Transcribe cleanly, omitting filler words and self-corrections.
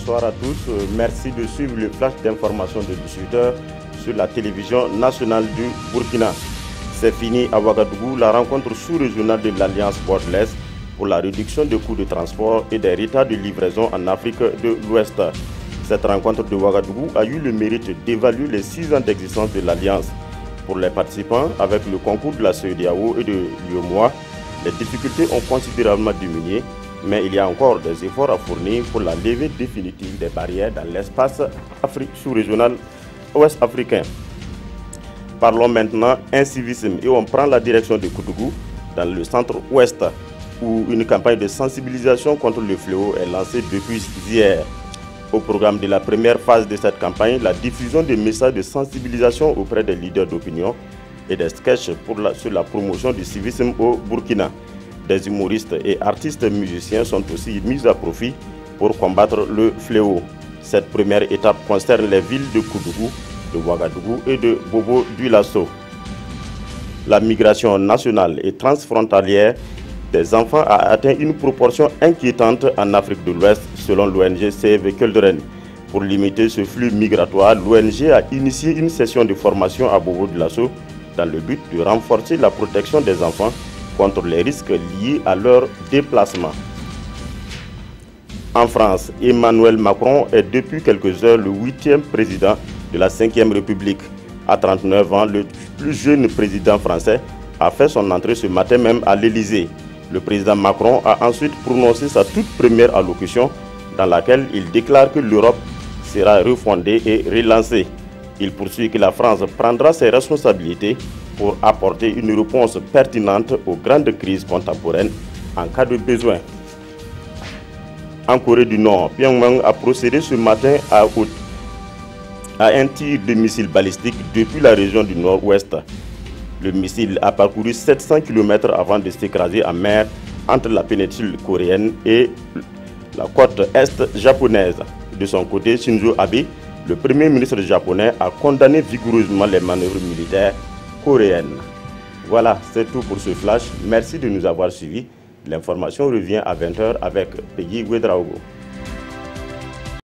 bonsoir à tous. Merci de suivre le flash d'information de 18h sur la télévision nationale du Burkina. C'est fini à Ouagadougou la rencontre sous-régionale de l'Alliance bordelaise pour la réduction des coûts de transport et des retards de livraison en Afrique de l'Ouest. Cette rencontre de Ouagadougou a eu le mérite d'évaluer les 6 ans d'existence de l'Alliance. Pour les participants, avec le concours de la CEDEAO et de l'UEMOA, les difficultés ont considérablement diminué, mais il y a encore des efforts à fournir pour la levée définitive des barrières dans l'espace sous-régional ouest africain. Parlons maintenant incivisme et on prend la direction de Koudougou dans le centre-ouest où une campagne de sensibilisation contre le fléau est lancée depuis hier. Au programme de la première phase de cette campagne, la diffusion de messages de sensibilisation auprès des leaders d'opinion et des sketchs sur la promotion du civisme au Burkina. Des humoristes et artistes musiciens sont aussi mis à profit pour combattre le fléau. Cette première étape concerne les villes de Koudougou, de Ouagadougou et de Bobo-Dioulasso. La migration nationale et transfrontalière des enfants a atteint une proportion inquiétante en Afrique de l'Ouest, selon l'ONG Save Children. Pour limiter ce flux migratoire, l'ONG a initié une session de formation à Bobo-Dioulasso dans le but de renforcer la protection des enfants contre les risques liés à leur déplacement. En France, Emmanuel Macron est depuis quelques heures le 8e président de la 5e République. À 39 ans, le plus jeune président français a fait son entrée ce matin même à l'Élysée. Le président Macron a ensuite prononcé sa toute première allocution dans laquelle il déclare que l'Europe sera refondée et relancée. Il poursuit que la France prendra ses responsabilités pour apporter une réponse pertinente aux grandes crises contemporaines en cas de besoin. En Corée du Nord, Pyongyang a procédé ce matin à un tir de missile balistique depuis la région du nord-ouest. Le missile a parcouru 700 km avant de s'écraser en mer entre la péninsule coréenne et la côte est japonaise. De son côté, Shinzo Abe, le premier ministre japonais, a condamné vigoureusement les manœuvres militaires coréennes. Voilà, c'est tout pour ce flash. Merci de nous avoir suivis. L'information revient à 20h avec Peggy Ouedraogo.